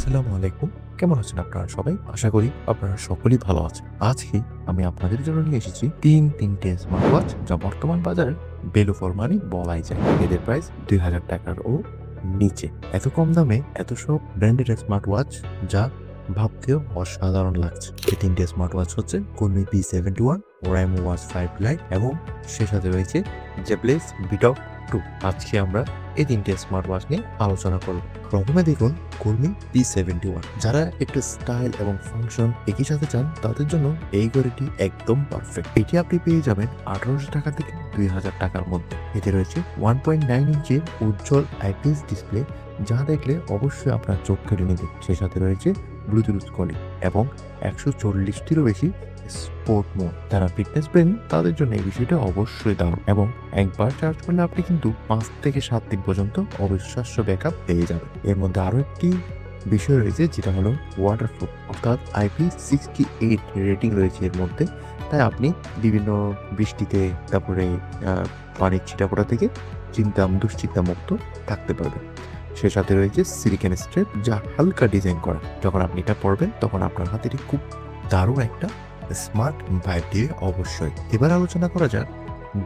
আসসালামু আলাইকুম। কেমন আছেন আপনারা সবাই? আশা করি আপনারা সকলেই ভালো আছেন। আজকে আমি আপনাদের জন্য নিয়ে এসেছি তিনটে স্মার্ট ওয়াচ যা বর্তমান বাজারে ভ্যালু ফর মানি বলাই যায়। এদের প্রাইস ৳২,০০০ নিচে। এত কম দামে এত সব ব্র্যান্ডেড স্মার্ট ওয়াচ যা ভাবতেও অসাধারণ লাগছে। এই ৩টে স্মার্ট ওয়াচ হচ্ছে Kunmi P71, Oraimo Watch 5 Lite এবং সে সাথে রয়েছে Jablix Vitok 2। আজকে আমরা এই ৩টে স্মার্ট ওয়াচ নিয়ে আলোচনা করব। প্রথমে দেখুন Kunmi P71। যারা একটু স্টাইল এবং ফাংশন একই সাথে চান তাদের জন্য এই ঘড়িটি একদম পারফেক্ট। এটি আপনি পেয়ে যাবেন ৳১৮০০ থেকে ৳২,০০০ মধ্যে। এতে রয়েছে 1.9 ইঞ্চির উজ্জ্বল আইপিএস ডিসপ্লে যা দেখলে অবশ্যই আপনার চোখ কেড়ে নেবে। সে সাথে রয়েছে ব্লুটুথ কলিং এবং ১৪০টিরও বেশি স্পোর্ট মোড। যারা ফিটনেস প্রেমী তাদের জন্য এই বিষয়টা অবশ্যই দারুণ এবং একবার চার্জ করলে আপনি কিন্তু ৫ থেকে ৭ দিন পর্যন্ত অবিশ্বাস্য ব্যাকআপ পেয়ে যাবেন। এর মধ্যে আরো একটি বিষয় রয়েছে যেটা হলো ওয়াটারপ্রুফ, অর্থাৎ IP68 রেটিং রয়েছে এর মধ্যে। তাই আপনি বিভিন্ন বৃষ্টিতে তারপরে পানির ছিটাফোঁটা থেকে দুশ্চিন্তা মুক্ত থাকতে পারবেন। সে সাথে রয়েছে সিলিকন স্ট্রেপ যা হালকা ডিজাইন করা। যখন আপনি এটা পরবেন তখন আপনার হাতে খুব দারুণ একটা স্মার্ট ভাইব দিবে অবশ্যই। এবার আলোচনা করা যাক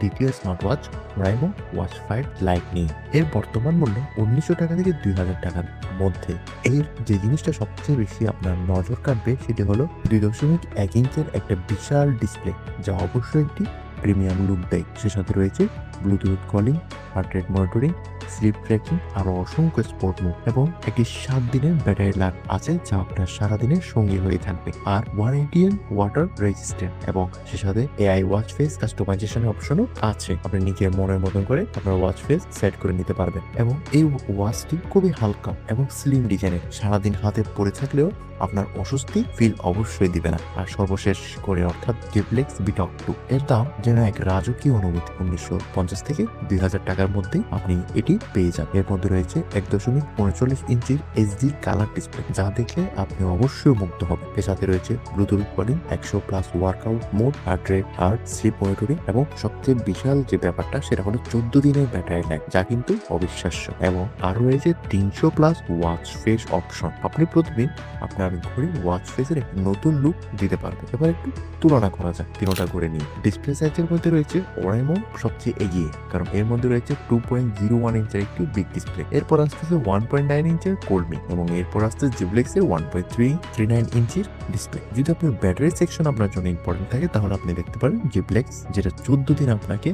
দ্বিতীয় smart watch Oraimo Watch 5 Lite নিয়ে। এর বর্তমান মূল্য ৳১৯০০ থেকে ৳২,০০০ মধ্যে। এর যে জিনিসটা সবচেয়ে বেশি আপনার নজর কাটবে সেটি হলো ২.১ ইঞ্চের একটা বিশাল ডিসপ্লে যা অবশ্যই একটি প্রিমিয়াম লুক দেয়। সে সাথে রয়েছে Bluetooth calling, heart rate monitoring, sleep tracking, আরো অসংখ্য স্পোর্ট মোড এবং একটি ৭ দিনের ব্যাটারি লাইফ আছে যা আপনার সারাদিনের সঙ্গী হয়ে থাকবে। আর 180 ওয়াটার রেজিস্ট্যান্ট এবং সে সাথে এআই ওয়াচ ফেস কাস্টমাইজেশনের অপশনও আছে। আপনি নিজের মনের মতন করে আপনার ওয়াচ ফেস সেট করে নিতে পারবেন এবং এই ওয়াচটি খুবই হালকা এবং স্লিম ডিজাইনের। সারাদিন হাতে পরে থাকলেও আপনার অস্বস্তি ফিল অবশ্যই দিবে না। আর সর্বশেষ করে অর্থাৎ Jablix Vitok 2 এর দাম যেন এক রাজকীয় অনুভূতি। ৳১৯৫০ থেকে ৳২,০০০ মধ্যে আপনি এটি পেয়ে যান। এর মধ্যে রয়েছে ১.৩৯ ইঞ্চির এইচডি কালার ডিসপ্লে যা দেখলে আপনি অবশ্যই মুগ্ধ হবেন। এর সাথে রয়েছে Bluetooth calling, ১০০+ workout mode, heart rate আর স্লিপ মনিটরিং এবং সবচেয়ে বিশাল যে ব্যাপারটা সেটা হলো ১৪ দিনের ব্যাটারি লাইফ যা কিন্তু অবিশ্বাস্য। এবং আরো রয়েছে ৩০০+ ওয়াচ ফেস অপশন। আপনি প্রতিদিন আপনার ঘড়ির ওয়াচ ফেসের একটি নতুন লুক দিতে পারবে। এবার একটু তুলনা করা যাক তিনটা করে নিয়ে। ডিসপ্লে সাইজের মধ্যে রয়েছে Oraimo সবচেয়ে এগিয়ে, কারণ এর মধ্যে রয়েছে 2.01 ইঞ্চের একটি বিগ ডিসপ্লে। এরপর আসতেছে 1.9 ইঞ্চের Kunmi এবং এরপর আসছে Jablix এর 1.339 ইঞ্চির ডিসপ্লে। যদি আপনার ব্যাটারি সেকশন আপনার জন্য ইম্পর্টেন্ট থাকে তাহলে আপনি দেখতে পারেন Jablix, যেটা 14 দিন আপনাকে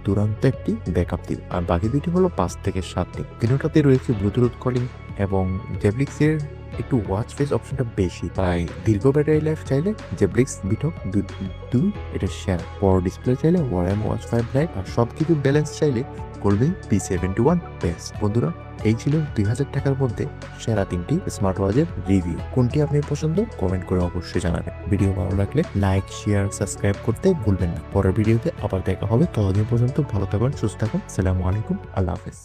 দুরান্ত একটি ব্যাকআপ দিবে। আর বাকি দুটি হলো ৫ থেকে ৭ দিন। তিনটাতে রয়েছে ব্লুটুথ কলিং এবং Jablix এর একটু ওয়াচ ফেস অপশনটা বেশি, তাই দীর্ঘ ব্যাটারি লাইফ চাইলে Jablix Vitok 2 এটা সেরা। বড় ডিসপ্লে চাইলে Oraimo Watch 5 Lite আর সবকিছু ব্যালেন্স চাইলে Kunmi P71 বেস্ট। বন্ধুরা, এই ছিল ৳২,০০০ মধ্যে সেরা ৩টি স্মার্ট ওয়াচের রিভিউ। কোনটি আপনার পছন্দ কমেন্ট করে অবশ্যই জানাবেন। ভিডিও ভালো লাগলে লাইক, শেয়ার, সাবস্ক্রাইব করতে ভুলবেন না। পরের ভিডিওতে আবার দেখা হবে। ততদিন পর্যন্ত ভালো থাকুন, সুস্থ থাকুন। আসসালামু আলাইকুম, আল্লাহ হাফেজ।